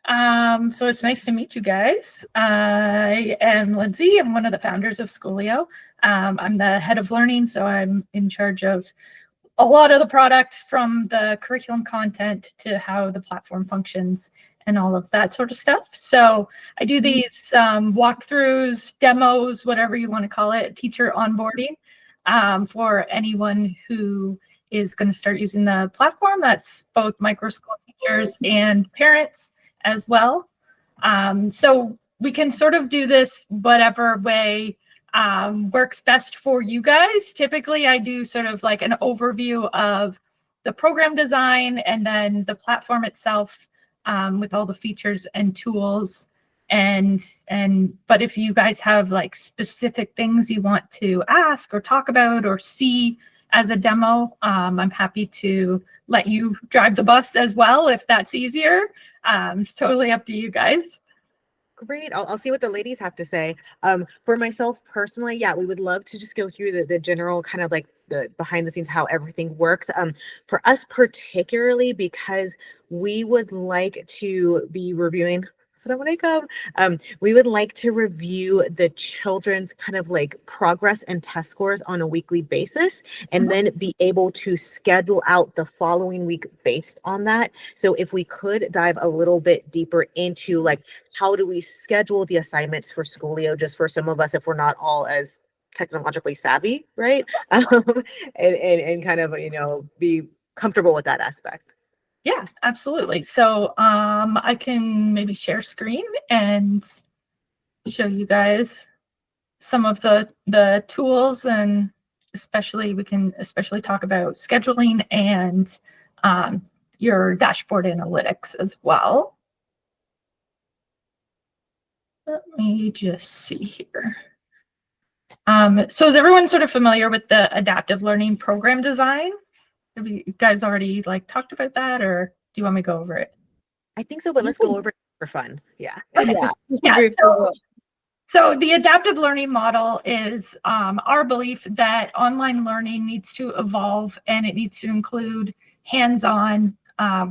So it's nice to meet you guys. I am Lindsey. I'm one of the founders of Schoolio. I'm the head of learning, so I'm in charge of a lot of the product, from the curriculum content to how the platform functions and all of that sort of stuff. So I do these walkthroughs, demos, whatever you want to call it, teacher onboarding for anyone who is going to start using the platform. That's both microschool teachers and parents as well. So we can sort of do this whatever way works best for you guys. Typically, I do sort of like an overview of the program design and then the platform itself with all the features and tools. But if you guys have like specific things you want to ask or talk about or see as a demo, I'm happy to let you drive the bus as well if that's easier. It's totally up to you guys. Great. I'll see what the ladies have to say. For myself personally, yeah, we would love to just go through the general kind of like the behind the scenes, how everything works. For us particularly, because we would like to be reviewing. We would like to review the children's kind of like progress and test scores on a weekly basis, and then be able to schedule out the following week based on that. So if we could dive a little bit deeper into like, how do we schedule the assignments for Schoolio, just for some of us, if we're not all as technologically savvy, right? And kind of, be comfortable with that aspect. Yeah, absolutely. So I can maybe share screen and show you guys some of the tools, and we can especially talk about scheduling and your dashboard analytics as well. Let me just see here. So is everyone sort of familiar with the adaptive learning program design? Have you guys already like talked about that, or do you want me to go over it? I think so, but let's go over it for fun. Yeah. Okay. Yeah. So the adaptive learning model is our belief that online learning needs to evolve, and it needs to include hands-on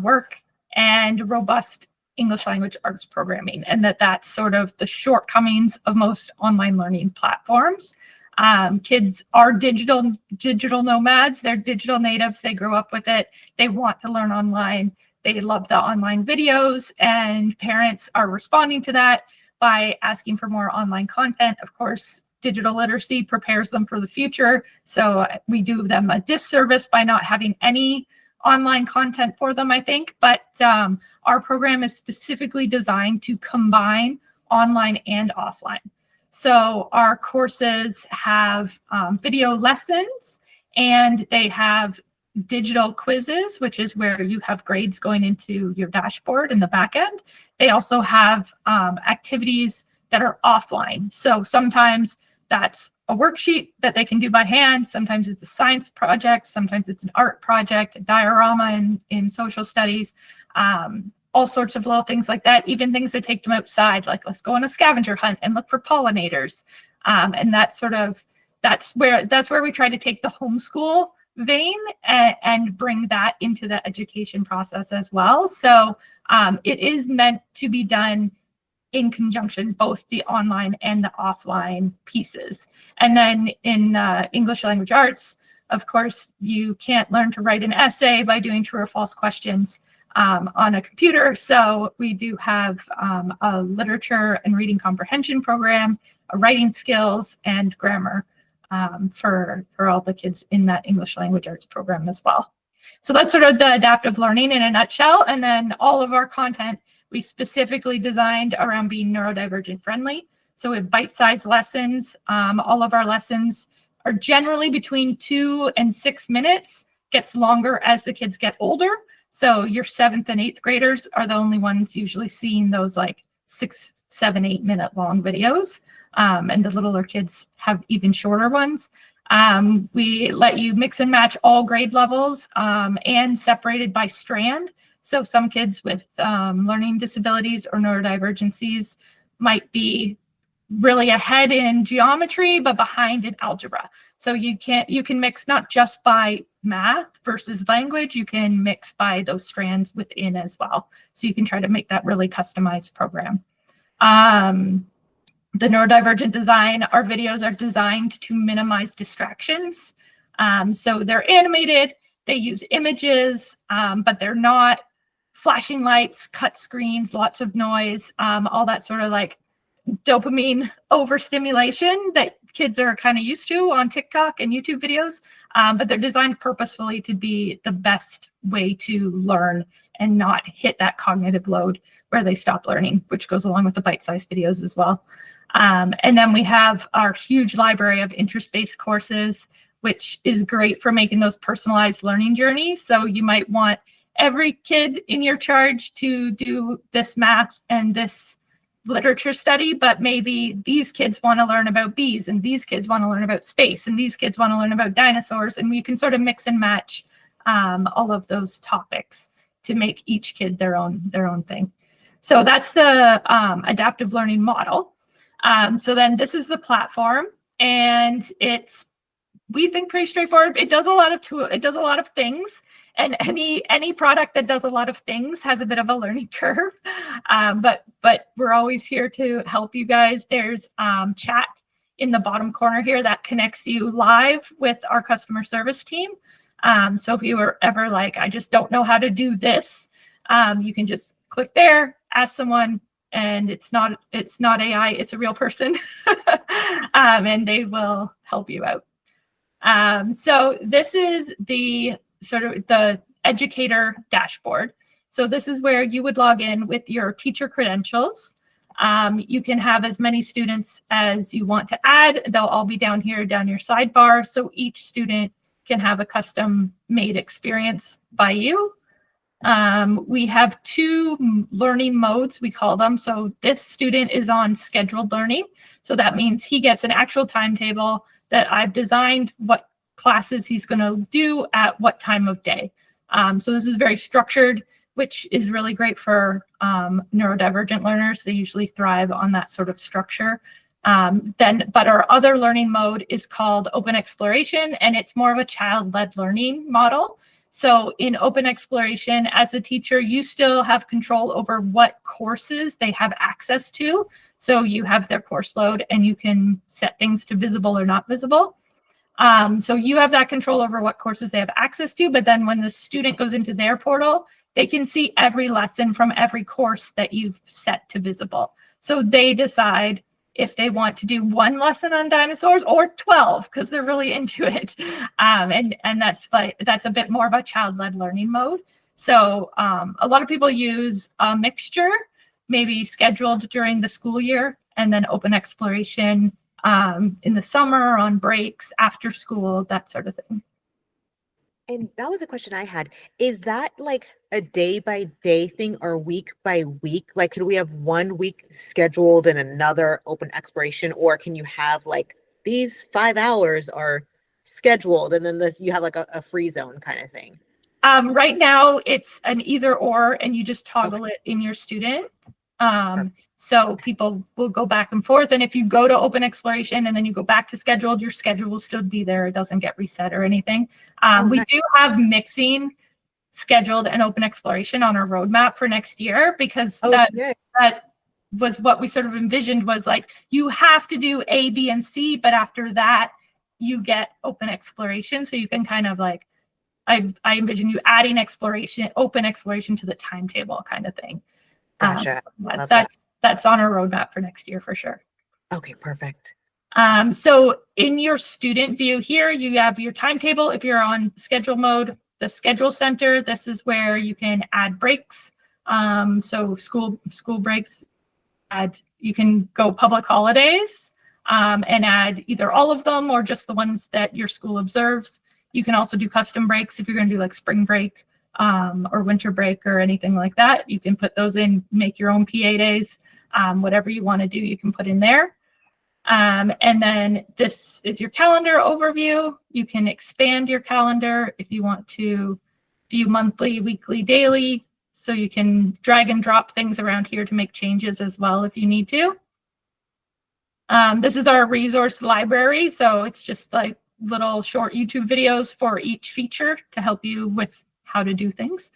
work and robust English language arts programming, and that's sort of the shortcomings of most online learning platforms. Kids are digital nomads. They're digital natives. They grew up with it. They want to learn online. They love the online videos, and parents are responding to that by asking for more online content. Of course, digital literacy prepares them for the future. So we do them a disservice by not having any online content for them, I think. But our program is specifically designed to combine online and offline. So our courses have video lessons, and they have digital quizzes, which is where you have grades going into your dashboard in the back end. They also have activities that are offline. So sometimes that's a worksheet that they can do by hand. Sometimes it's a science project. Sometimes it's an art project, a diorama in social studies. All sorts of little things like that, even things that take them outside, like let's go on a scavenger hunt and look for pollinators. And that's where we try to take the homeschool vein and bring that into the education process as well. So it is meant to be done in conjunction, both the online and the offline pieces. And then in English language arts, of course, you can't learn to write an essay by doing true or false questions on a computer. So we do have a literature and reading comprehension program, a writing skills, and grammar for all the kids in that English language arts program as well. So that's sort of the adaptive learning in a nutshell. And then all of our content we specifically designed around being neurodivergent friendly. So we have bite-sized lessons. All of our lessons are generally between 2 and 6 minutes, gets longer as the kids get older. So your 7th and 8th graders are the only ones usually seeing those like 6, 7, 8 minute long videos. And the littler kids have even shorter ones. We let you mix and match all grade levels and separated by strand. So some kids with learning disabilities or neurodivergencies might be really ahead in geometry, but behind in algebra. So you can mix not just by math versus language, you can mix by those strands within as well. So you can try to make that really customized program. The neurodivergent design, our videos are designed to minimize distractions. So they're animated, they use images, but they're not flashing lights, cut screens, lots of noise, all that sort of like dopamine overstimulation that kids are kind of used to on TikTok and YouTube videos, but they're designed purposefully to be the best way to learn and not hit that cognitive load where they stop learning, which goes along with the bite-sized videos as well. And then we have our huge library of interest-based courses, which is great for making those personalized learning journeys. So you might want every kid in your charge to do this math and this literature study, but maybe these kids want to learn about bees, and these kids want to learn about space, and these kids want to learn about dinosaurs, and you can sort of mix and match all of those topics to make each kid their own thing. So that's the adaptive learning model. So then this is the platform, and it's, we think, pretty straightforward. It does a lot of things, and any product that does a lot of things has a bit of a learning curve. But we're always here to help you guys. There's chat in the bottom corner here that connects you live with our customer service team. So if you were ever like, I just don't know how to do this, you can just click there, ask someone, and it's not AI, it's a real person, and they will help you out. So this is the sort of the educator dashboard. So this is where you would log in with your teacher credentials. You can have as many students as you want to add. They'll all be down here, down your sidebar. So each student can have a custom made experience by you. We have two learning modes, we call them. So this student is on scheduled learning. So that means he gets an actual timetable that I've designed what classes he's going to do at what time of day. So this is very structured, which is really great for neurodivergent learners. They usually thrive on that sort of structure. But our other learning mode is called open exploration, and it's more of a child-led learning model. So in open exploration, as a teacher, you still have control over what courses they have access to. So you have their course load, and you can set things to visible or not visible. So you have that control over what courses they have access to, but then when the student goes into their portal, they can see every lesson from every course that you've set to visible. So they decide if they want to do one lesson on dinosaurs or 12, because they're really into it. And that's a bit more of a child-led learning mode. So a lot of people use a mixture, maybe scheduled during the school year, and then open exploration in the summer, on breaks, after school, that sort of thing. And that was a question I had. Is that like a day by day thing or week by week? Like, could we have 1 week scheduled and another open exploration? Or can you have like these 5 hours are scheduled and then this, you have like a free zone kind of thing? Right now it's an either or, and you just toggle it in your student. So people will go back and forth. And if you go to open exploration and then you go back to scheduled, your schedule will still be there. It doesn't get reset or anything. We do have mixing scheduled and open exploration on our roadmap for next year, because that was what we sort of envisioned, was like, you have to do A, B, and C, but after that you get open exploration. So you can kind of like, I envision you adding open exploration to the timetable kind of thing. Gotcha. That's on our roadmap for next year for sure. Okay, perfect. So in your student view here, you have your timetable. If you're on schedule mode, the schedule center, this is where you can add breaks. So school breaks, you can go public holidays and add either all of them or just the ones that your school observes. You can also do custom breaks if you're going to do like spring break or winter break or anything like that. You can put those in, make your own PA days, whatever you want to do, you can put in there. And then this is your calendar overview. You can expand your calendar if you want to view monthly, weekly, daily. So you can drag and drop things around here to make changes as well if you need to. This is our resource library. So it's just like little short YouTube videos for each feature to help you with how to do things.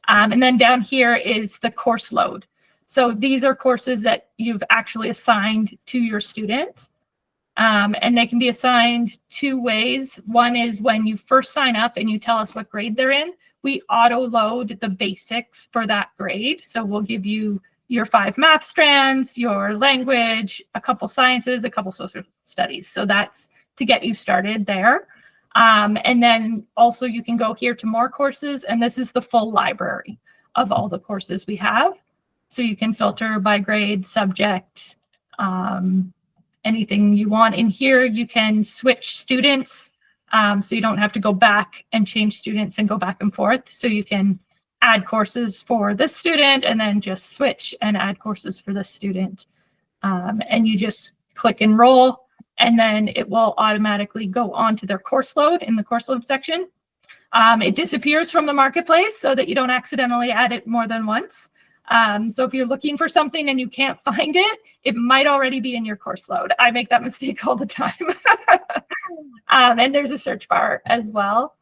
And then down here is the course load. So these are courses that you've actually assigned to your student. And they can be assigned two ways. One is when you first sign up and you tell us what grade they're in, we auto load the basics for that grade. So we'll give you your 5 math strands, your language, a couple sciences, a couple social studies. So that's to get you started there. And then also you can go here to more courses, and this is the full library of all the courses we have. So you can filter by grade, subject, anything you want in here. You can switch students, so you don't have to go back and change students and go back and forth. So you can add courses for this student and then just switch and add courses for this student. And you just click enroll, and then it will automatically go on to their course load in the course load section. It disappears from the marketplace so that you don't accidentally add it more than once. So if you're looking for something and you can't find it, it might already be in your course load. I make that mistake all the time. And there's a search bar as well.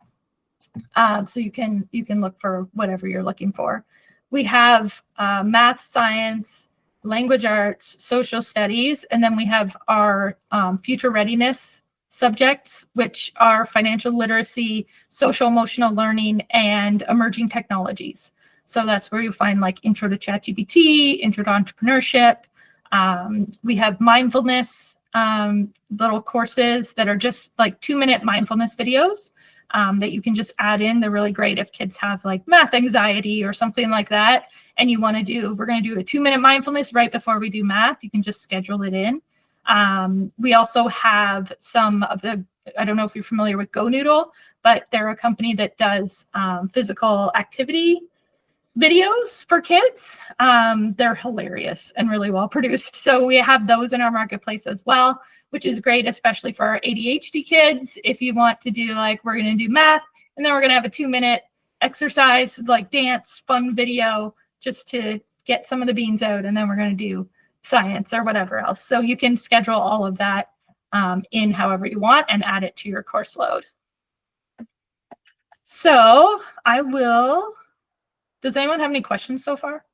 So you can look for whatever you're looking for. We have math, science, language arts, social studies, and then we have our future readiness subjects, which are financial literacy, social emotional learning, and emerging technologies. So that's where you find like intro to ChatGPT, intro to entrepreneurship. We have mindfulness little courses that are just like 2-minute mindfulness videos that you can just add in. They're really great if kids have like math anxiety or something like that. And you want to do, we're going to do a 2-minute mindfulness right before we do math. You can just schedule it in. We also have some of the, I don't know if you're familiar with GoNoodle, but they're a company that does physical activity videos for kids. They're hilarious and really well produced. So we have those in our marketplace as well, which is great, especially for our ADHD kids. If you want to do like, we're going to do math, and then we're going to have a 2-minute exercise, like dance, fun video, just to get some of the beans out. And then we're going to do science or whatever else. So you can schedule all of that in however you want and add it to your course load. So I will, does anyone have any questions so far?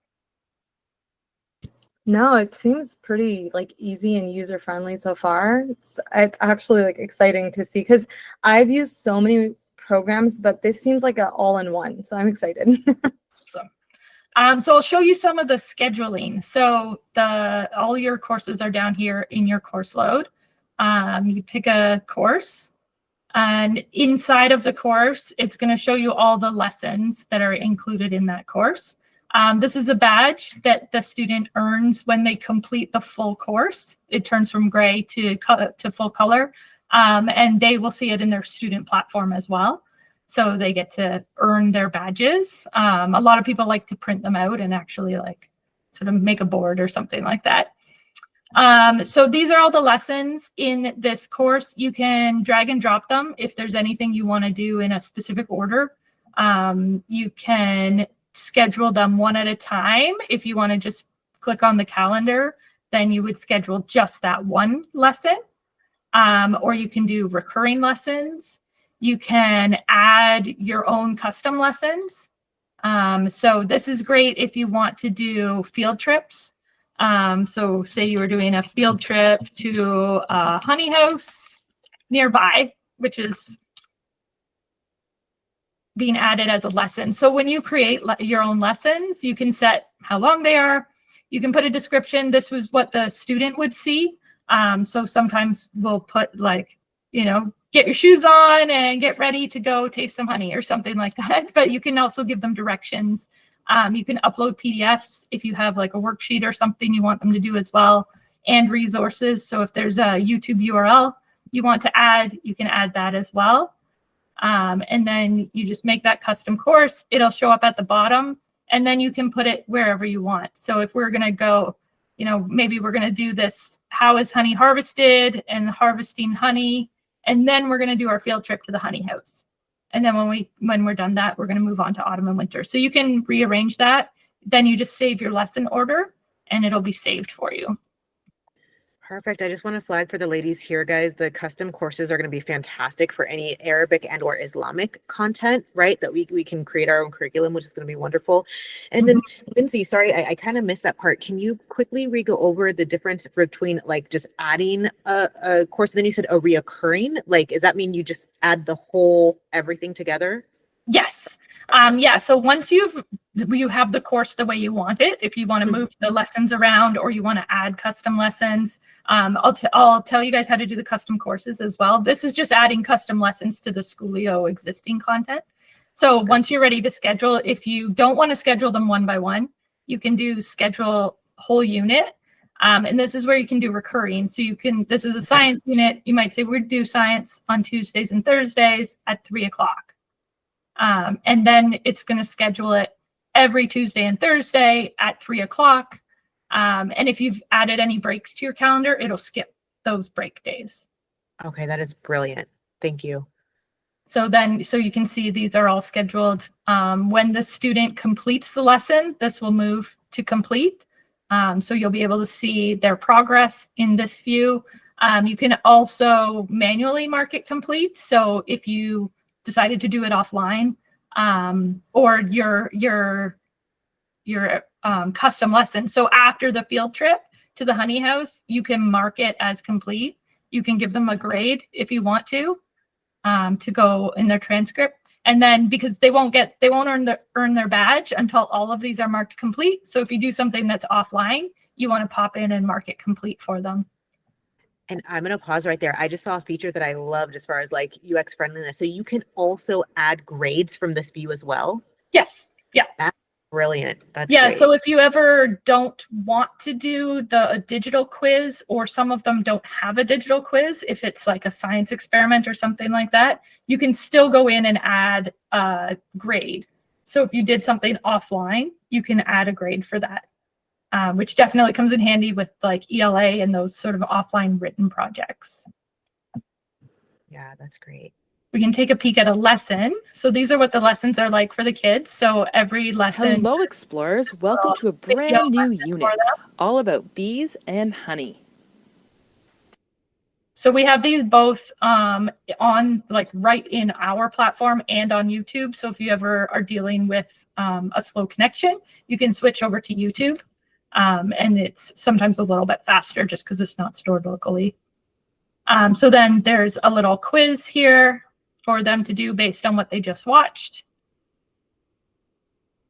No, it seems pretty like easy and user friendly so far. It's actually like exciting to see, because I've used so many programs, but this seems like an all-in-one. So I'm excited. Awesome. So I'll show you some of the scheduling. So all your courses are down here in your course load. You pick a course, and inside of the course, it's going to show you all the lessons that are included in that course. This is a badge that the student earns when they complete the full course. It turns from gray to full color, and they will see it in their student platform as well. So they get to earn their badges. A lot of people like to print them out and actually like sort of make a board or something like that. So these are all the lessons in this course. You can drag and drop them if there's anything you want to do in a specific order. You can schedule them one at a time. If you want to just click on the calendar, then you would schedule just that one lesson. Or you can do recurring lessons. You can add your own custom lessons. So this is great if you want to do field trips. So say you were doing a field trip to a honey house nearby, which is being added as a lesson. So when you create your own lessons, you can set how long they are. You can put a description. This was what the student would see. So sometimes we'll put like, get your shoes on and get ready to go taste some honey or something like that. But you can also give them directions. You can upload PDFs if you have like a worksheet or something you want them to do as well, and resources. So if there's a YouTube URL you want to add, you can add that as well. And then you just make that custom course. It'll show up at the bottom, and then you can put it wherever you want. So if we're going to go, maybe we're going to do this, how is honey harvested and harvesting honey, and then we're going to do our field trip to the honey house. And then when we're done that, we're going to move on to autumn and winter. So you can rearrange that. Then you just save your lesson order, and it'll be saved for you. Perfect. I just want to flag for the ladies here, guys. The custom courses are going to be fantastic for any Arabic and or Islamic content, right? That we can create our own curriculum, which is going to be wonderful. And then, Lindsey, sorry, I kind of missed that part. Can you quickly re-go over the difference between like just adding a course, and then you said a reoccurring? Like, does that mean you just add the whole everything together? Yes. Yeah. So once you have the course the way you want it, if you want to move the lessons around or you want to add custom lessons, I'll tell you guys how to do the custom courses as well. This is just adding custom lessons to the Schoolio existing content. So once you're ready to schedule, if you don't want to schedule them one by one, you can do schedule whole unit. And this is where you can do recurring. So you can, this is a science unit. You might say we'd do science on Tuesdays and Thursdays at 3 o'clock. And then it's going to schedule it every Tuesday and Thursday at 3 o'clock. And if you've added any breaks to your calendar, it'll skip those break days. Okay, that is brilliant. Thank you. So you can see these are all scheduled. When the student completes the lesson, this will move to complete. So you'll be able to see their progress in this view. You can also manually mark it complete. So if you decided to do it offline, or your custom lesson. So after the field trip to the honey house, you can mark it as complete. You can give them a grade if you want to go in their transcript. And then because they won't earn their badge until all of these are marked complete. So if you do something that's offline, you want to pop in and mark it complete for them. And I'm going to pause right there. I just saw a feature that I loved as far as like UX friendliness. So you can also add grades from this view as well. Yes. Yeah. That's brilliant. That's yeah. great. So if you ever don't want to do a digital quiz, or some of them don't have a digital quiz, if it's like a science experiment or something like that, you can still go in and add a grade. So if you did something offline, you can add a grade for that. Which definitely comes in handy with like ELA and those sort of offline written projects. Yeah, that's great. We can take a peek at a lesson. So these are what the lessons are like for the kids. So every lesson. Hello, explorers. Welcome to a brand new unit all about bees and honey. So we have these both on like right in our platform and on YouTube. So if you ever are dealing with a slow connection, you can switch over to YouTube. And it's sometimes a little bit faster just because it's not stored locally. So then there's a little quiz here for them to do based on what they just watched.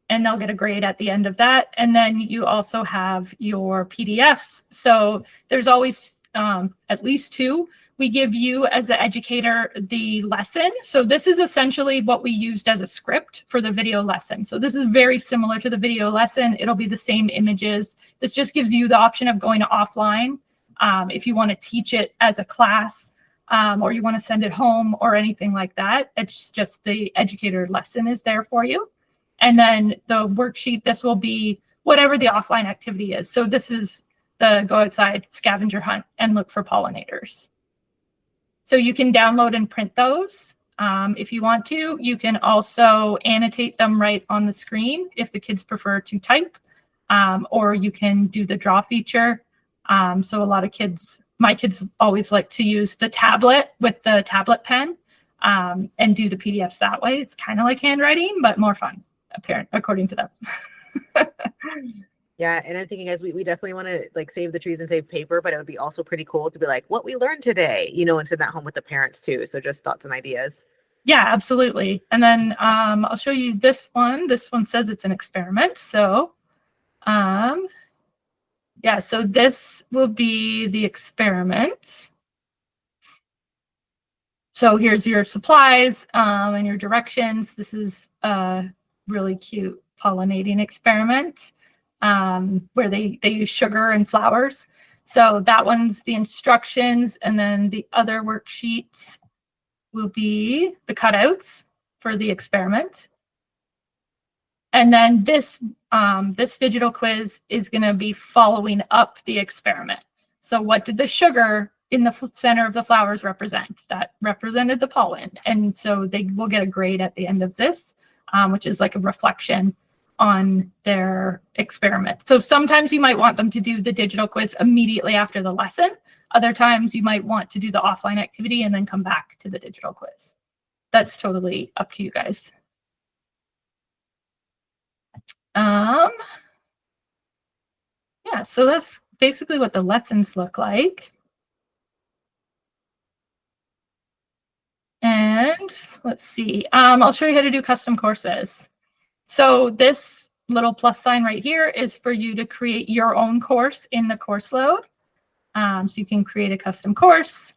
And they'll get a grade at the end of that. And then you also have your PDFs. So there's always at least 2. We give you as the educator the lesson. So this is essentially what we used as a script for the video lesson. So this is very similar to the video lesson. It'll be the same images. This just gives you the option of going offline if you want to teach it as a class, or you want to send it home or anything like that. It's just the educator lesson is there for you. And then the worksheet, this will be whatever the offline activity is. So this is the go outside, scavenger hunt, and look for pollinators. So you can download and print those if you want to. You can also annotate them right on the screen if the kids prefer to type, or you can do the draw feature. So a lot of my kids always like to use the tablet with the tablet pen and do the PDFs that way. It's kind of like handwriting, but more fun, according to them. Yeah, and I'm thinking, guys, we definitely want to like save the trees and save paper, but it would be also pretty cool to be like, what we learned today, and send that home with the parents too. So just thoughts and ideas. Yeah, absolutely. And then I'll show you this one. This one says it's an experiment. So yeah, so this will be the experiment. So here's your supplies and your directions. This is a really cute pollinating experiment. Where they use sugar and flowers. So that one's the instructions, and then the other worksheets will be the cutouts for the experiment. And then this digital quiz is going to be following up the experiment. So what did the sugar in the center of the flowers represent? That represented the pollen. And so they will get a grade at the end of this, which is like a reflection on their experiment. So sometimes you might want them to do the digital quiz immediately after the lesson. Other times you might want to do the offline activity and then come back to the digital quiz. That's totally up to you guys. Yeah, so that's basically what the lessons look like. And let's see, I'll show you how to do custom courses. So this little plus sign right here is for you to create your own course in the course load. So you can create a custom course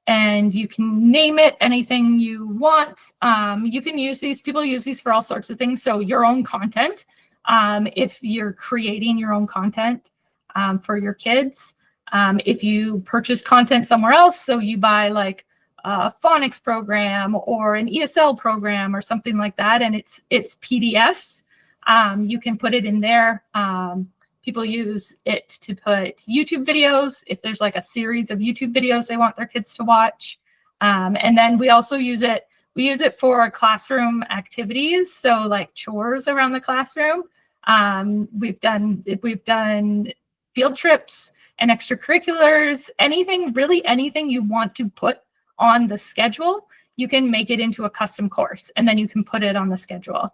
and you can name it anything you want. You can use these, people use these for all sorts of things. So your own content, if you're creating your own content for your kids, if you purchase content somewhere else, so you buy like a phonics program or an ESL program or something like that, and it's PDFs, you can put it in there. People use it to put YouTube videos if there's like a series of YouTube videos they want their kids to watch. And then we also use it, for classroom activities. So like chores around the classroom. We've done field trips and extracurriculars, really anything you want to put on the schedule, you can make it into a custom course and then you can put it on the schedule.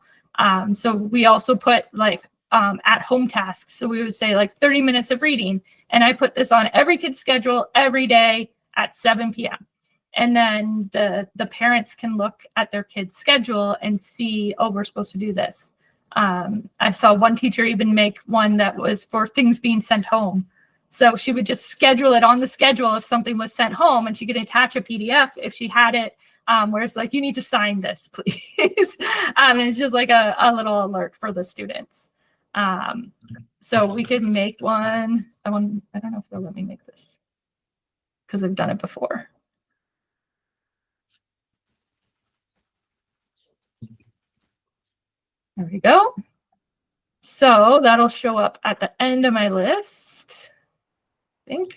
So we also put like at home tasks. So we would say like 30 minutes of reading. And I put this on every kid's schedule every day at 7 p.m. And then the parents can look at their kid's schedule and see, oh, we're supposed to do this. I saw one teacher even make one that was for things being sent home. So she would just schedule it on the schedule if something was sent home, and she could attach a PDF if she had it, where it's like, you need to sign this, please. And it's just like a little alert for the students. So we could make one. I don't know if they'll let me make this because I've done it before. There we go. So that'll show up at the end of my list. I think.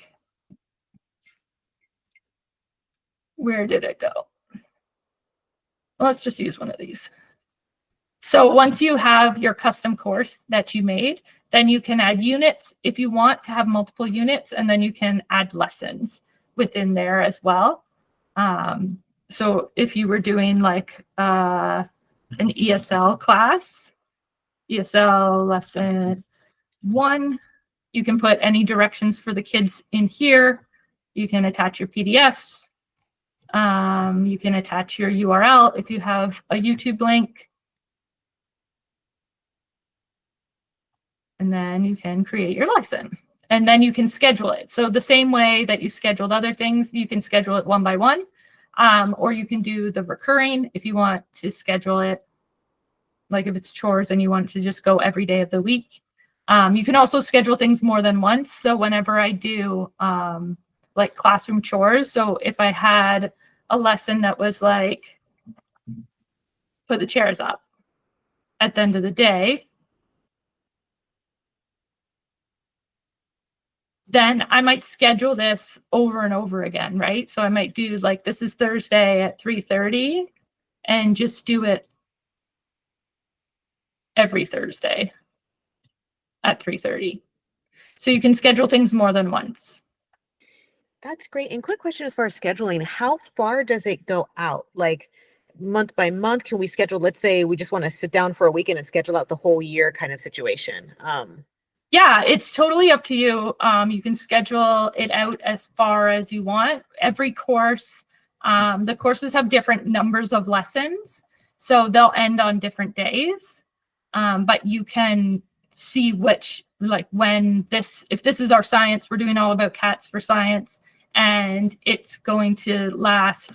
Where did it go? Let's just use one of these. So once you have your custom course that you made, then you can add units if you want to have multiple units, and then you can add lessons within there as well. So if you were doing like an ESL class, ESL lesson 1, you can put any directions for the kids in here. You can attach your PDFs. You can attach your URL if you have a YouTube link. And then you can create your lesson. And then you can schedule it. So the same way that you scheduled other things, you can schedule it one by one. Or you can do the recurring if you want to schedule it. Like if it's chores and you want to just go every day of the week. You can also schedule things more than once. So whenever I do like classroom chores, so if I had a lesson that was like, put the chairs up at the end of the day, then I might schedule this over and over again, right? So I might do like, this is Thursday at 3:30 and just do it every Thursday at 3:30. So you can schedule things more than once. That's great. And quick question as far as scheduling, how far does it go out? Like month by month, can we schedule, let's say we just want to sit down for a weekend and schedule out the whole year kind of situation? Yeah, it's totally up to you. You can schedule it out as far as you want. Every course, the courses have different numbers of lessons, so they'll end on different days. But you can see which, like when this, if this is our science, we're doing all about cats for science, and it's going to last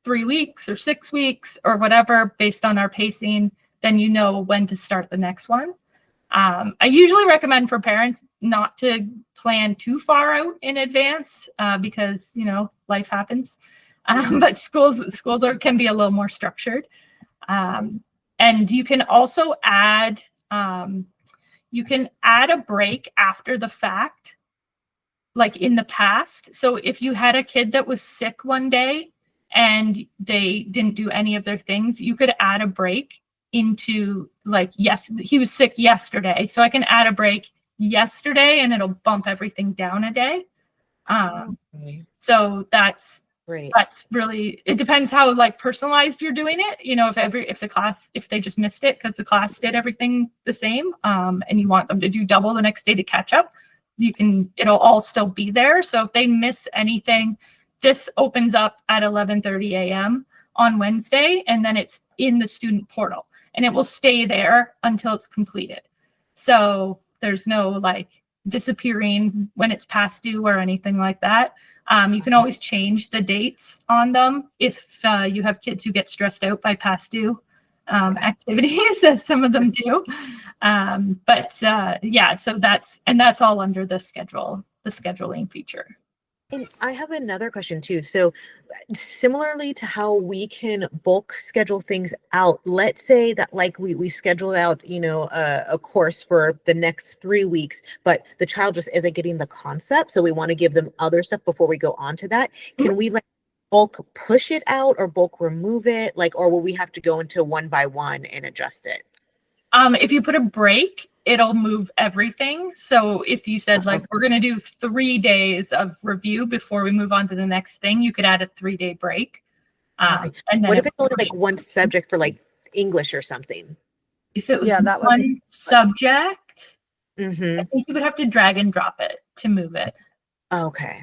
3 weeks or 6 weeks or whatever based on our pacing, then you know when to start the next one. I usually recommend for parents not to plan too far out in advance because, you know, life happens. But schools can be a little more structured. And you can also add, a break after the fact, like in the past. So if you had a kid that was sick one day and they didn't do any of their things, you could add a break into like, yes, he was sick yesterday. So I can add a break yesterday and it'll bump everything down a day. Okay. So that's Great. really, it depends how like personalized you're doing it. You know, if they just missed it because the class did everything the same, and you want them to do double the next day to catch up, it'll all still be there. So if they miss anything, this opens up at 11:30 a.m. on Wednesday, and then it's in the student portal and it will stay there until it's completed. So there's no like disappearing when it's past due or anything like that. You can always change the dates on them if you have kids who get stressed out by past due activities, as some of them do. Yeah, so that's all under the scheduling feature. And I have another question too. So similarly to how we can bulk schedule things out, let's say that like we scheduled out, you know, a course for the next 3 weeks, but the child just isn't getting the concept. So we want to give them other stuff before we go on to that. Can we like bulk push it out or bulk remove it? Like, or will we have to go into one by one and adjust it? If you put a break, it'll move everything. So if you said like, we're going to do 3 days of review before we move on to the next thing, you could add a 3-day break. And then what if it's only like one subject for like English or something? If it was that would one be subject, Mm-hmm. I think you would have to drag and drop it to move it. Okay.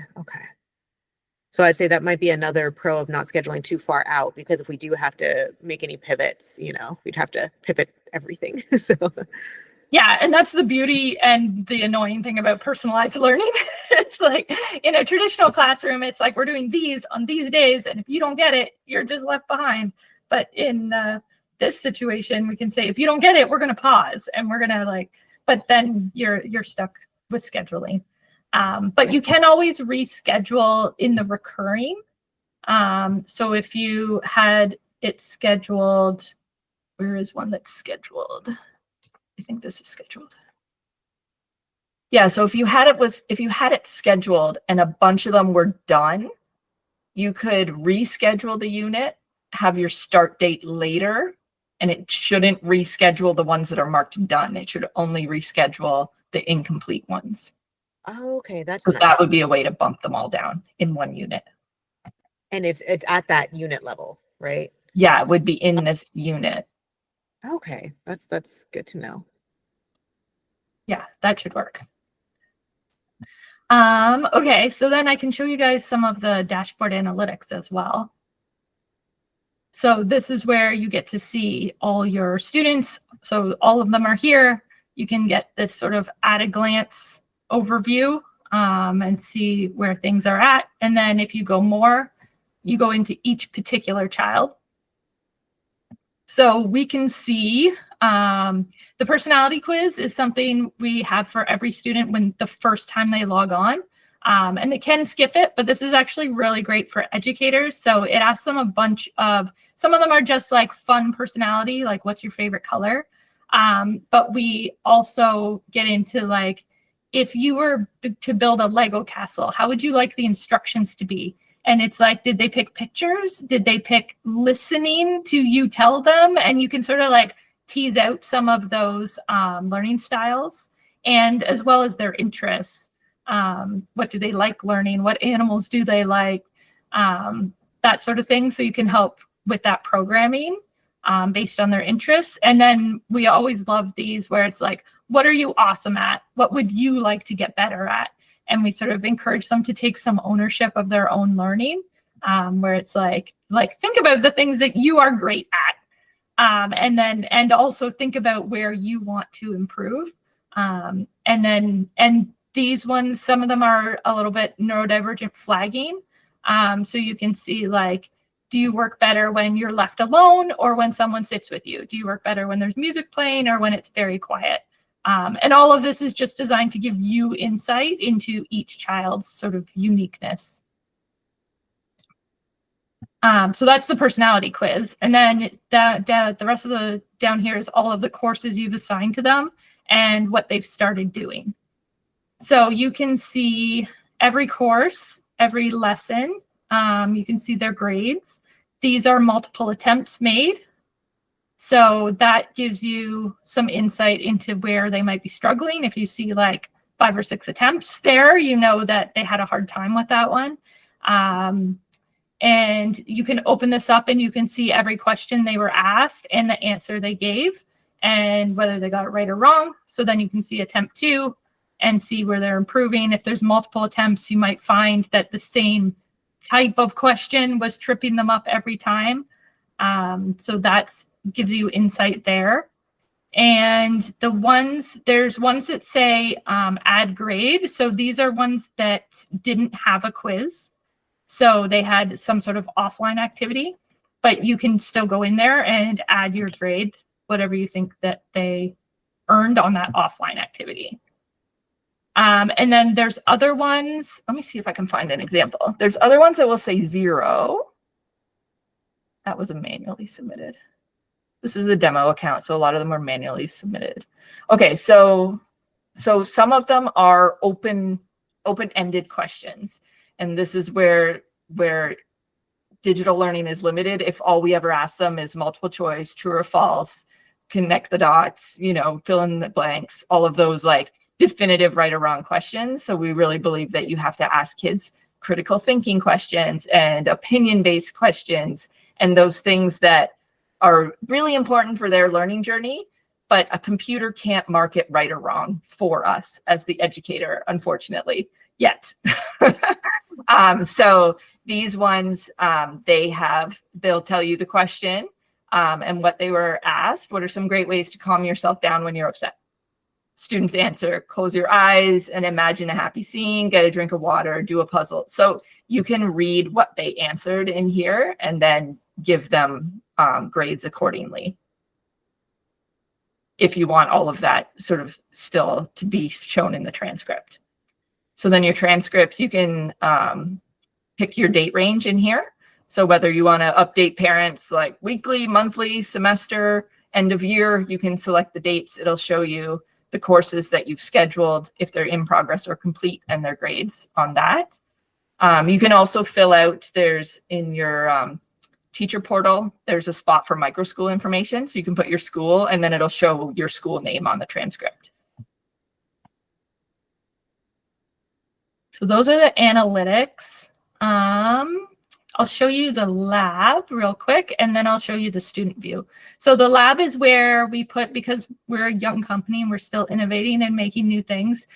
So I'd say that might be another pro of not scheduling too far out, because if we do have to make any pivots, you know, we'd have to pivot everything. So yeah, and that's the beauty and the annoying thing about personalized learning. It's like in a traditional classroom, it's like we're doing these on these days, and if you don't get it, you're just left behind. But in this situation, we can say, if you don't get it, we're going to pause and we're going to like, but then you're stuck with scheduling. But you can always reschedule in the recurring. So if you had it scheduled, where is one that's scheduled? I think this is scheduled. Yeah, so if you had it scheduled and a bunch of them were done, you could reschedule the unit, have your start date later, and it shouldn't reschedule the ones that are marked done. It should only reschedule the incomplete ones. oh, okay, that's So nice. that would be a way to bump them all down in one unit. And it's at that unit level, right? Yeah, it would be in this unit. Okay, that's good to know. Yeah, that should work. Okay, so then I can show you guys some of the dashboard analytics as well. So this is where you get to see all your students. So all of them are here. You can get this sort of at a glance overview and see where things are at. And then if you go more, you go into each particular child. So we can see the personality quiz is something we have for every student when the first time they log on. And they can skip it, but this is actually really great for educators. So it asks them a bunch of, some of them are just like fun personality, like what's your favorite color? But we also get into like, if you were to build a Lego castle, how would you like the instructions to be? And it's like, did they pick pictures? Did they pick listening to you tell them? And you can sort of like tease out some of those learning styles, and as well as their interests. What do they like learning? What animals do they like? That sort of thing. So you can help with that programming based on their interests. And then we always love these where it's like, what are you awesome at? What would you like to get better at? And we sort of encourage them to take some ownership of their own learning, where it's like think about the things that you are great at, and also think about where you want to improve. And these ones, some of them are a little bit neurodivergent flagging. So you can see like, do you work better when you're left alone or when someone sits with you? Do you work better when there's music playing or when it's very quiet? And all of this is just designed to give you insight into each child's sort of uniqueness. So that's the personality quiz. And then the rest of the down here is all of the courses you've assigned to them and what they've started doing. So you can see every course, every lesson. You can see their grades. These are multiple attempts made. So that gives you some insight into where they might be struggling. If you see like 5 or 6 attempts there, you know that they had a hard time with that one. And you can open this up and you can see every question they were asked and the answer they gave and whether they got it right or wrong. So then you can see attempt 2 and see where they're improving. If there's multiple attempts, you might find that the same type of question was tripping them up every time. So that gives you insight there. And there's ones that say add grade. So these are ones that didn't have a quiz. So they had some sort of offline activity, but you can still go in there and add your grade, whatever you think that they earned on that offline activity. And then there's other ones. Let me see if I can find an example. There's other ones that will say 0. That was a manually submitted. This is a demo account, so a lot of them are manually submitted. Okay, so some of them are open-ended questions. And this is where digital learning is limited. If all we ever ask them is multiple choice, true or false, connect the dots, fill in the blanks, all of those like definitive right or wrong questions. So we really believe that you have to ask kids critical thinking questions and opinion-based questions and those things that are really important for their learning journey, but a computer can't mark it right or wrong for us as the educator, unfortunately, yet. So these ones, they'll tell you the question and what they were asked. What are some great ways to calm yourself down when you're upset? Students answer, close your eyes and imagine a happy scene, get a drink of water, do a puzzle. So you can read what they answered in here and then give them grades accordingly. If you want all of that sort of still to be shown in the transcript. So then your transcripts, you can pick your date range in here. So whether you want to update parents like weekly, monthly, semester, end of year, you can select the dates. It'll show you the courses that you've scheduled, if they're in progress or complete, and their grades on that. You can also fill out, there's in your teacher portal, there's a spot for microschool information. So you can put your school and then it'll show your school name on the transcript. So those are the analytics. I'll show you the lab real quick, and then I'll show you the student view. So the lab is where we put, because we're a young company and we're still innovating and making new things.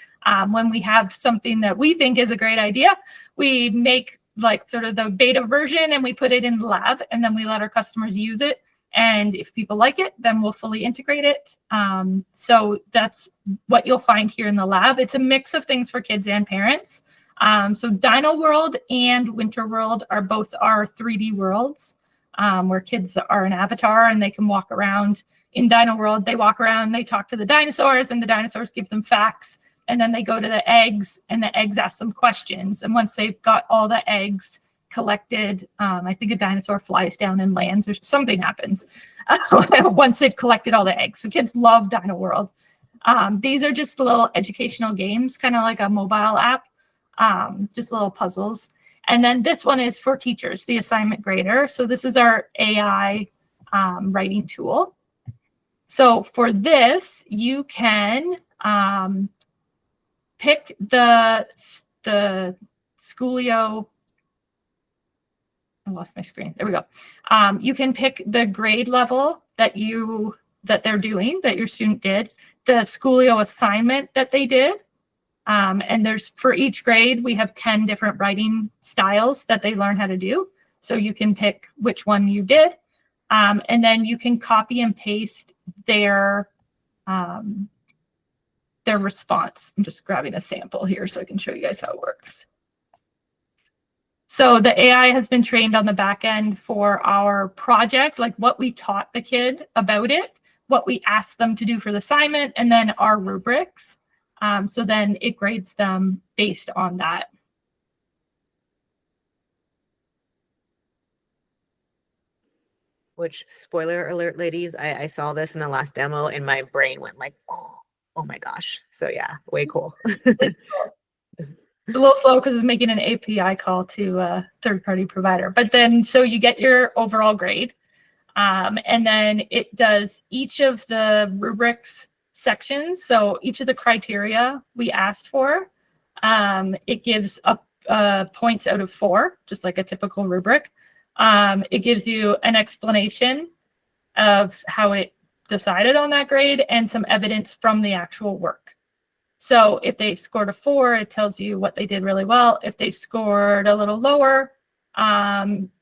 When we have something that we think is a great idea, we make like sort of the beta version and we put it in the lab, and then we let our customers use it. And if people like it, then we'll fully integrate it. So that's what you'll find here in the lab. It's a mix of things for kids and parents. So Dino World and Winter World are both our 3D worlds where kids are an avatar and they can walk around. In Dino World, they walk around, they talk to the dinosaurs, and the dinosaurs give them facts. And then they go to the eggs, and the eggs ask them questions. And once they've got all the eggs collected, I think a dinosaur flies down and lands or something happens once they've collected all the eggs. So kids love Dino World. These are just little educational games, kind of like a mobile app. Just little puzzles. And then this one is for teachers, the assignment grader. So this is our AI writing tool. So for this, you can pick the Schoolio. I lost my screen. There we go. You can pick the grade level that they're doing, that your student did, the Schoolio assignment that they did. And there's, for each grade, we have 10 different writing styles that they learn how to do. So you can pick which one you did. And then you can copy and paste their response. I'm just grabbing a sample here so I can show you guys how it works. So the AI has been trained on the back end for our project, like what we taught the kid about it, what we asked them to do for the assignment, and then our rubrics. So then it grades them based on that. Which, spoiler alert, ladies, I saw this in the last demo and my brain went like, oh my gosh. So yeah, way cool. It's a little slow because it's making an API call to a third-party provider. But then, so you get your overall grade. And then it does each of the rubrics sections. So each of the criteria we asked for, it gives up points out of 4, just like a typical rubric. It gives you an explanation of how it decided on that grade and some evidence from the actual work. So if they scored a 4, it tells you what they did really well. If they scored a little lower,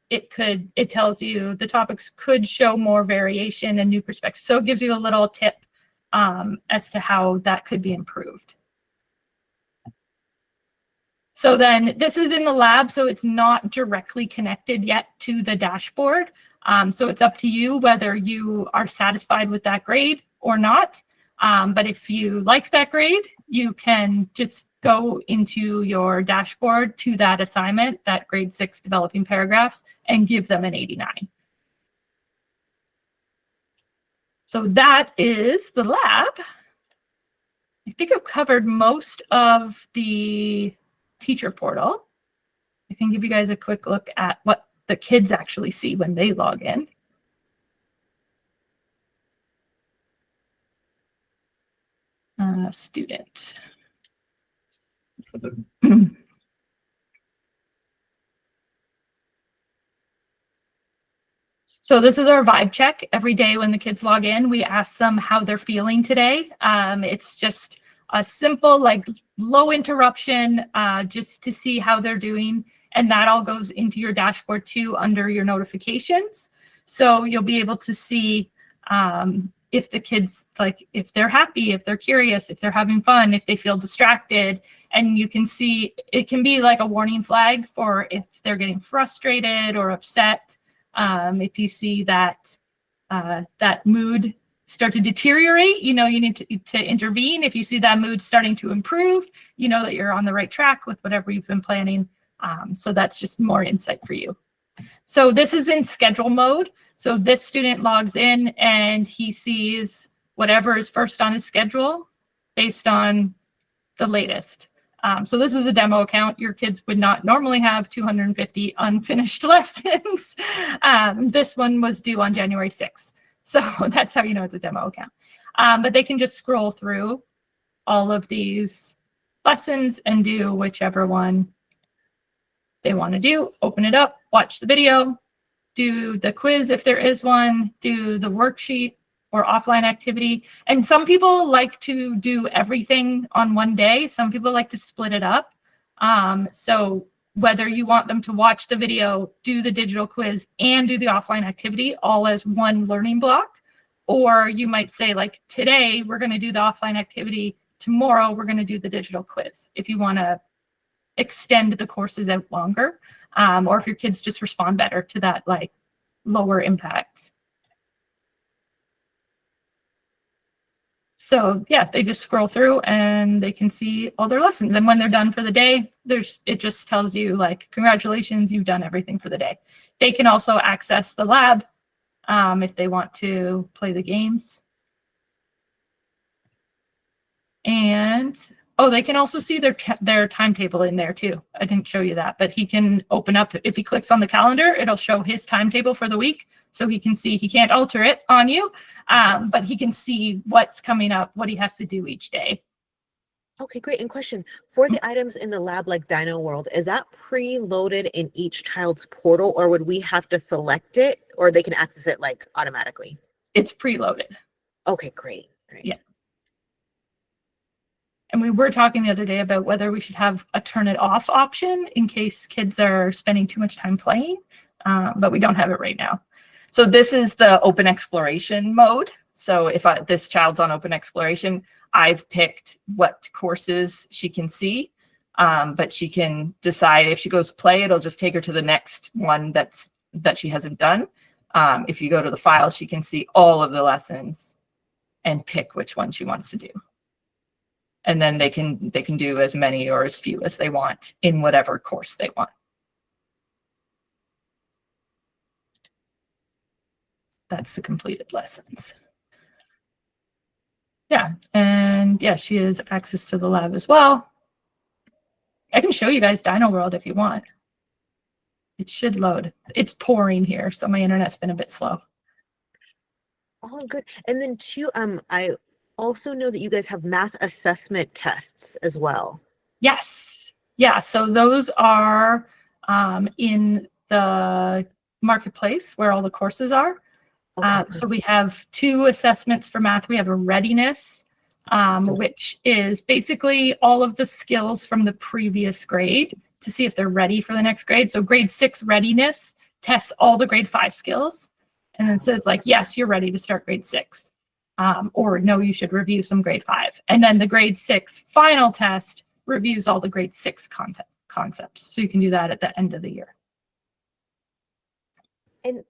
it tells you the topics could show more variation and new perspectives. So it gives you a little tip as to how that could be improved. So then this is in the lab, so it's not directly connected yet to the dashboard. So it's up to you whether you are satisfied with that grade or not. But if you like that grade, you can just go into your dashboard to that assignment, that grade 6 developing paragraphs, and give them an 89. So that is the lab. I think I've covered most of the teacher portal. I can give you guys a quick look at what the kids actually see when they log in. Student. So this is our vibe check. Every day when the kids log in, we ask them how they're feeling today. It's just a simple, like low interruption, just to see how they're doing. And that all goes into your dashboard too under your notifications. So you'll be able to see if the kids, like if they're happy, if they're curious, if they're having fun, if they feel distracted. And you can see, it can be like a warning flag for if they're getting frustrated or upset. If you see that that mood start to deteriorate, you know you need to intervene. If you see that mood starting to improve, you know that you're on the right track with whatever you've been planning. So that's just more insight for you. So this is in schedule mode. So this student logs in and he sees whatever is first on his schedule based on the latest. So this is a demo account. Your kids would not normally have 250 unfinished lessons. This one was due on January 6th. So that's how you know it's a demo account. But they can just scroll through all of these lessons and do whichever one they want to do. Open it up, watch the video, do the quiz if there is one, do the worksheet or offline activity. And some people like to do everything on one day. Some people like to split it up. So whether you want them to watch the video, do the digital quiz, and do the offline activity all as one learning block, or you might say like today we're going to do the offline activity, tomorrow we're going to do the digital quiz, if you want to extend the courses out longer, or if your kids just respond better to that like lower impact. So yeah, they just scroll through and they can see all their lessons. And when they're done for the day, it just tells you like, congratulations, you've done everything for the day. They can also access the lab if they want to play the games. And oh, they can also see their timetable in there too. I didn't show you that, but he can open up, if he clicks on the calendar, it'll show his timetable for the week. So he can see, he can't alter it on you, but he can see what's coming up, what he has to do each day. Okay, great. And question, for the items in the lab like Dino World, is that preloaded in each child's portal, or would we have to select it, or they can access it like automatically? It's preloaded. Okay, great. Yeah. And we were talking the other day about whether we should have a turn it off option in case kids are spending too much time playing, but we don't have it right now. So this is the open exploration mode. So if this child's on open exploration, I've picked what courses she can see, but she can decide if she goes play, it'll just take her to the next one that she hasn't done. If you go to the file, she can see all of the lessons and pick which one she wants to do. And then they can do as many or as few as they want in whatever course they want. That's the completed lessons. Yeah, and yeah, she has access to the lab as well. I can show you guys Dino World if you want. It should load. It's pouring here, so my internet's been a bit slow. All good. And then two, I also know that you guys have math assessment tests as well. Yes. Yeah. So those are in the marketplace where all the courses are. Okay. So we have 2 assessments for math. We have a readiness, which is basically all of the skills from the previous grade to see if they're ready for the next grade. So grade 6 readiness tests all the grade 5 skills and then says like, yes, you're ready to start grade 6. Or no, you should review some grade 5. And then the grade 6 final test reviews all the grade 6 concepts. So you can do that at the end of the year. And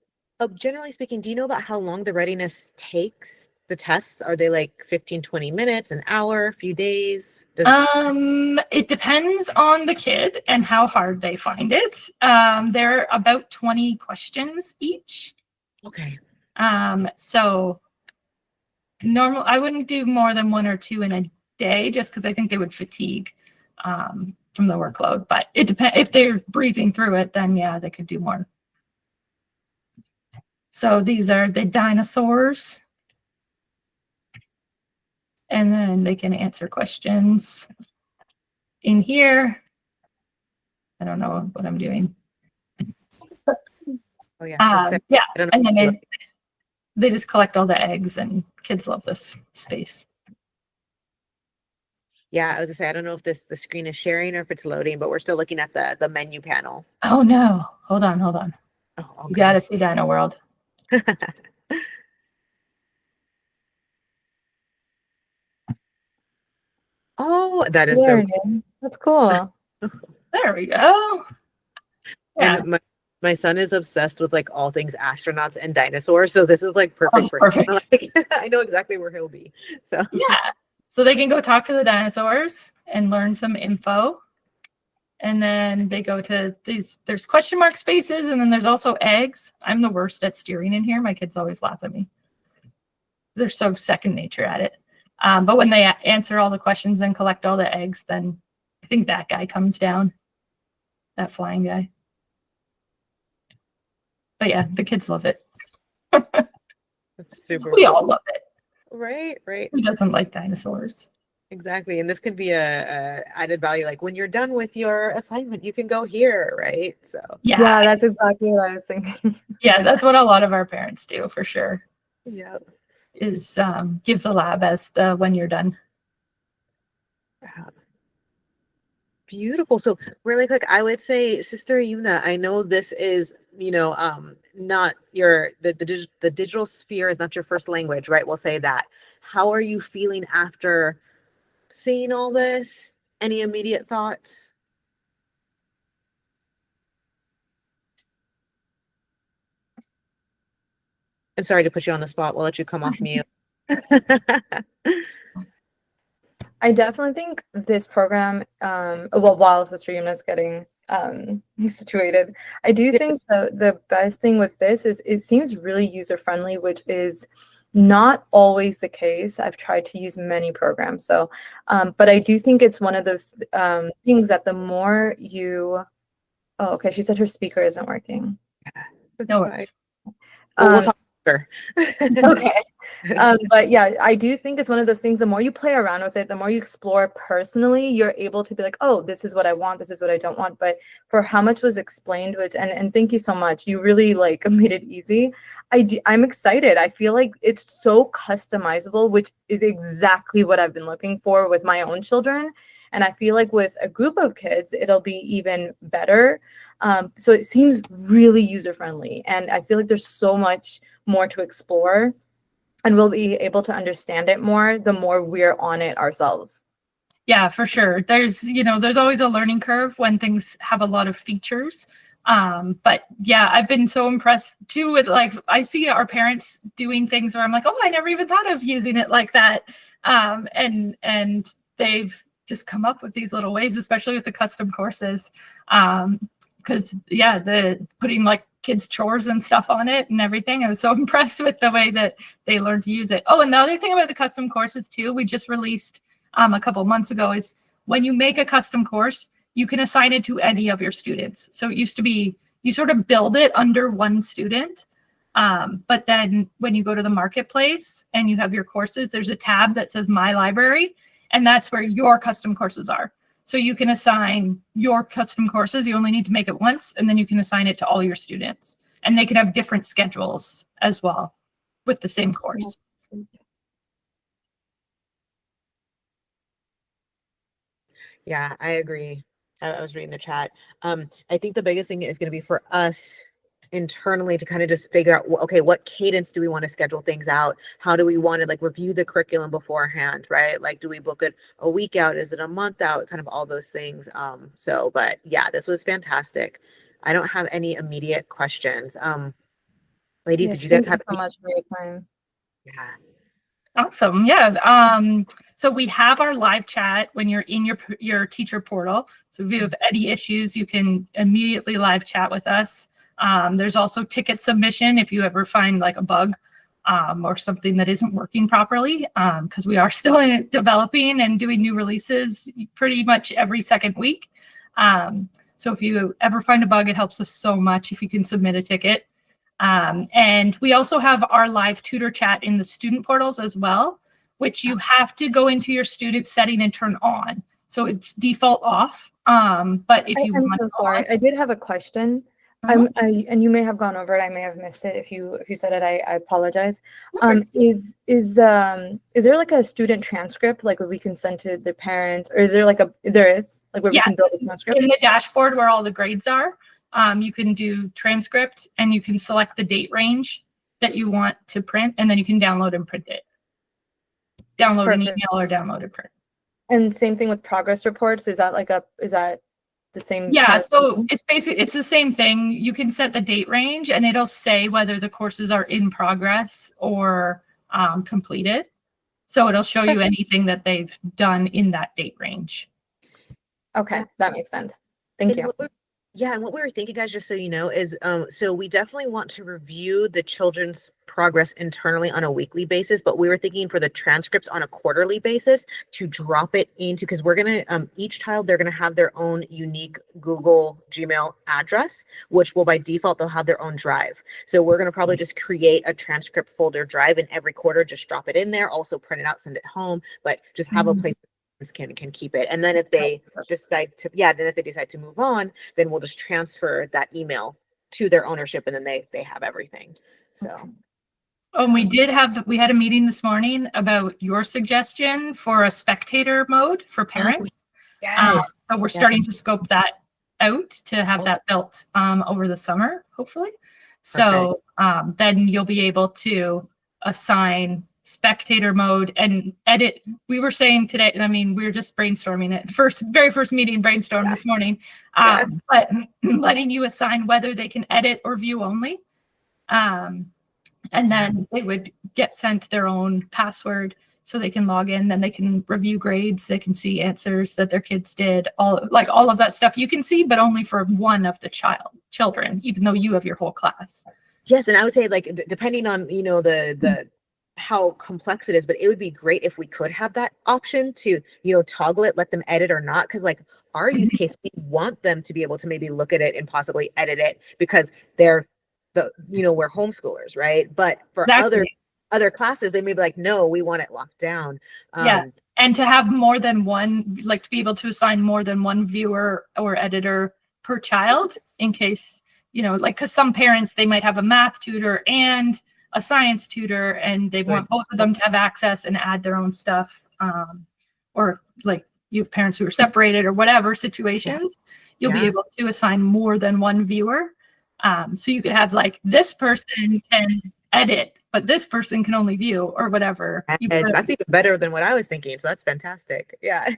generally speaking, do you know about how long the readiness takes? The tests, are they like 15, 20 minutes, an hour, a few days? It depends on the kid and how hard they find it. They're about 20 questions each. Okay. So normal, I wouldn't do more than 1 or 2 in a day just because I think they would fatigue from the workload. But it depends. If they're breezing through it, then yeah, they could do more. So these are the dinosaurs. And then they can answer questions in here. I don't know what I'm doing. Oh yeah. Yeah, I don't know. and then they just collect all the eggs, and kids love this space. Yeah, I was gonna say, I don't know if the screen is sharing or if it's loading, but we're still looking at the menu panel. Oh no, hold on. Oh, You okay. gotta see Dino World. Oh, that is so cool. That's cool. There we go. Yeah, And my son is obsessed with like all things astronauts and dinosaurs, so this is like perfect for him. Like, I know exactly where he'll be. So yeah. So they can go talk to the dinosaurs and learn some info. And then they go to these, there's question mark spaces, and then there's also eggs. I'm the worst at steering in here. My kids always laugh at me. They're so second nature at it. But when they answer all the questions and collect all the eggs, then I think that guy comes down, that flying guy. But yeah, the kids love it. that's super We cool. all love it. Right. Who doesn't like dinosaurs? Exactly. And this could be a added value. Like when you're done with your assignment, you can go here, right? So Yeah, that's exactly what I was thinking. Yeah, that's what a lot of our parents do for sure, yeah. is give the lab as the when you're done. Beautiful. So really quick, I would say, Sister Yuna, I know this is, not the digital sphere is not your first language, right? We'll say that. How are you feeling after seeing all this? Any immediate thoughts? And sorry to put you on the spot. We'll let you come off mute. I definitely think this program, well, while Sister Yuna's getting situated, I do think the best thing with this is it seems really user-friendly, which is not always the case. I've tried to use many programs. So, but I do think it's one of those things that the more you, oh, okay, she said her speaker isn't working. That's No fine. worries. Well, we'll talk after. Okay. But yeah, I do think it's one of those things, the more you play around with it, the more you explore personally, you're able to be like, oh, this is what I want, this is what I don't want. But for how much was explained, which, and thank you so much, you really like made it easy. I'm excited. I feel like it's so customizable, which is exactly what I've been looking for with my own children. And I feel like with a group of kids, it'll be even better. So it seems really user-friendly, and I feel like there's so much more to explore, and we'll be able to understand it more the more we're on it ourselves. Yeah, for sure. There's always a learning curve when things have a lot of features. But yeah, I've been so impressed too with, like, I see our parents doing things where I'm like, oh, I never even thought of using it like that. And they've just come up with these little ways, especially with the custom courses. Because yeah, the putting like kids' chores and stuff on it and everything. I was so impressed with the way that they learned to use it. Oh, and the other thing about the custom courses too, we just released a couple months ago, is when you make a custom course, you can assign it to any of your students. So it used to be you sort of build it under one student. But then when you go to the marketplace and you have your courses, there's a tab that says My Library, and that's where your custom courses are. So you can assign your custom courses. You only need to make it once, and then you can assign it to all your students. And they can have different schedules as well with the same course. Yeah, I agree. I was reading the chat. I think the biggest thing is going to be for us internally to kind of just figure out, okay, what cadence do we want to schedule things out? How do we want to like review the curriculum beforehand, right? Like, do we book it a week out? Is it a month out? Kind of all those things. But yeah, this was fantastic. I don't have any immediate questions. Ladies, did you guys have so much for your time? Yeah. Awesome. Yeah. So we have our live chat when you're in your teacher portal. So if you have any issues, you can immediately live chat with us. There's also ticket submission if you ever find like a bug or something that isn't working properly, because we are still developing and doing new releases pretty much every second week. So if you ever find a bug, it helps us so much if you can submit a ticket. And we also have our live tutor chat in the student portals as well, which you have to go into your student setting and turn on. So it's default off. But if you I'm so sorry. I did have a question. And you may have gone over it. I may have missed it. If you said it, I apologize. Is there like a student transcript like we can send to the parents, or is there like there is like where we can build a transcript in the dashboard where all the grades are? You can do transcript and you can select the date range that you want to print, and then you can download and print it. Download an email or download and print. And same thing with progress reports. Is that the same? Yeah, so it's the same thing. You can set the date range and it'll say whether the courses are in progress or completed. So it'll show you anything that they've done in that date range. Okay, that makes sense. Thank you. Yeah, and what we were thinking, guys, just so you know, is so we definitely want to review the children's progress internally on a weekly basis, but we were thinking for the transcripts on a quarterly basis to drop it into, because we're going to, each child, they're going to have their own unique Google Gmail address, which will by default, they'll have their own drive. So we're going to probably just create a transcript folder drive, and every quarter, just drop it in there, also print it out, send it home, but just have a place can keep it. And then if they decide to move on, then we'll just transfer that email to their ownership, and then they have everything. So we had a meeting this morning about your suggestion for a spectator mode for parents. So we're starting to scope that out to have that built over the summer, hopefully. So then you'll be able to assign spectator mode and edit. We were saying today, I mean, we were just brainstorming it. Very first meeting brainstorm this morning, but letting you assign whether they can edit or view only. And then they would get sent their own password so they can log in. Then they can review grades. They can see answers that their kids did. All of that stuff you can see, but only for one of the children, even though you have your whole class. Yes, and I would say like depending on the how complex it is, but it would be great if we could have that option to toggle it, let them edit or not, because like our use case, we want them to be able to maybe look at it and possibly edit it because they're we're homeschoolers, right? But for other classes, they may be like, no, we want it locked down. And to have more than one, like to be able to assign more than one viewer or editor per child, in case because some parents, they might have a math tutor and a science tutor, and they want both of them to have access and add their own stuff. Or like you have parents who are separated or whatever situations, you'll be able to assign more than one viewer. So you could have like this person can edit, but this person can only view or whatever. That's even better than what I was thinking. So that's fantastic. Yeah.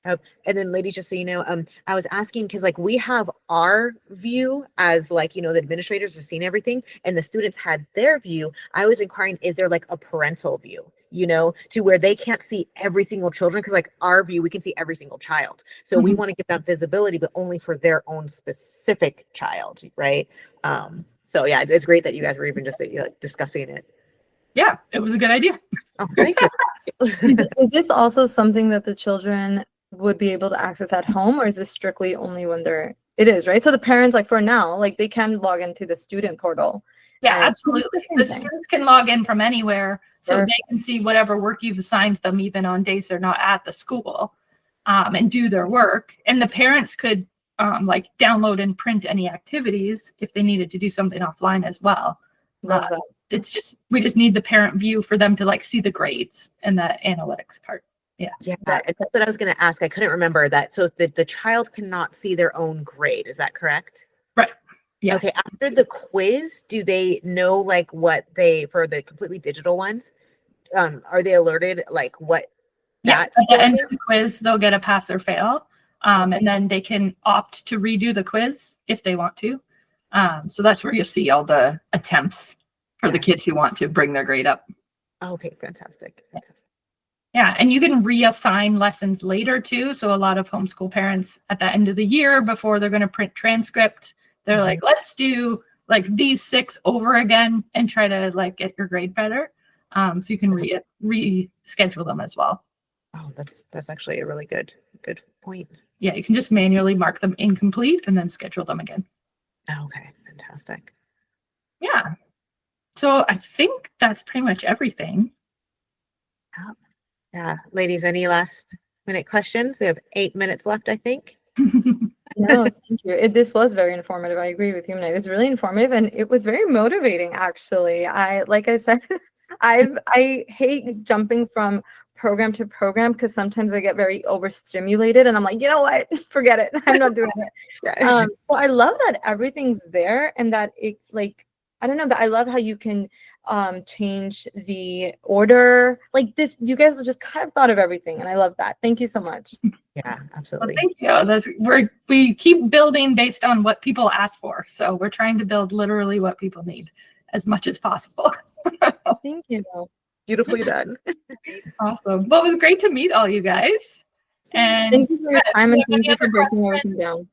And then ladies, just so you know, I was asking because like we have our view as like, the administrators have seen everything and the students had their view. I was inquiring, is there like a parental view, to where they can't see every single children? Because like our view, we can see every single child. So we want to give that visibility, but only for their own specific child. Right. So yeah, it's great that you guys were even just discussing it. Yeah, it was a good idea. Oh, thank you. Is this also something that the children would be able to access at home, or is this strictly only when it is, right? So the parents, like for now, like they can log into the student portal Yeah, And absolutely. it's The the same thing. students can log in from anywhere, so Perfect. they can see whatever work you've assigned them, even on days they're not at the school, and do their work. And the parents could like download and print any activities if they needed to do something offline as well. Love that. It's just, we just need the parent view for them to like see the grades and the analytics part. Yeah, and that's what I was going to ask. I couldn't remember that. So the child cannot see their own grade. Is that correct? Right. Yeah. Okay. After the quiz, do they know like what they, for the completely digital ones, are they alerted like what Yeah. that At the score end is? of the quiz, they'll get a pass or fail. And then they can opt to redo the quiz if they want to. So that's where you'll see all the attempts for the kids who want to bring their grade up. Okay, fantastic. Fantastic. Yeah, and you can reassign lessons later too. So a lot of homeschool parents at the end of the year, before they're going to print transcript, they're like, let's do like these 6 over again and try to like get your grade better. So you can reschedule them as well. Oh, that's actually a really good point. Yeah, you can just manually mark them incomplete and then schedule them again. Okay, fantastic. Yeah. So I think that's pretty much everything. Yeah, ladies, any last minute questions? We have 8 minutes left, I think. No, thank you. This was very informative. I agree with you. It was really informative and it was very motivating, actually. Like I said, I hate jumping from program to program because sometimes I get very overstimulated and I'm like, you know what? Forget it. I'm not doing it. Well, I love that everything's there and that it like, I don't know, but I love how you can change the order like this. You guys just kind of thought of everything and I love that. Thank you so much. Yeah, absolutely. Well, thank you. We keep building based on what people ask for. So we're trying to build literally what people need as much as possible. Thank you. Beautifully done. Awesome. Well, it was great to meet all you guys. And thank you for your time and thank any you for other breaking everything down.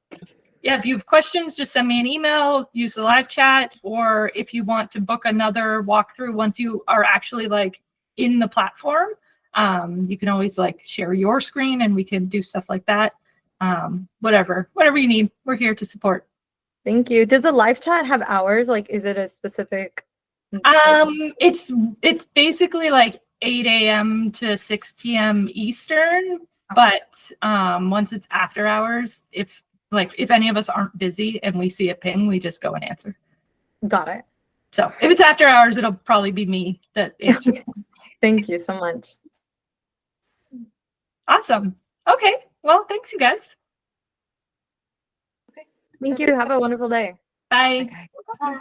Yeah, if you have questions, just send me an email, use the live chat, or if you want to book another walkthrough once you are actually like in the platform, you can always like share your screen and we can do stuff like that. Whatever you need, we're here to support. Thank you. Does the live chat have hours? Like, is it a specific? It's basically like 8 a.m. to 6 p.m. Eastern, but once it's after hours, if any of us aren't busy and we see a ping, we just go and answer. Got it. So if it's after hours, it'll probably be me that answers. Thank you so much. Awesome. Okay. Well, thanks you guys. Thank you. Have a wonderful day. Bye. Okay. Bye.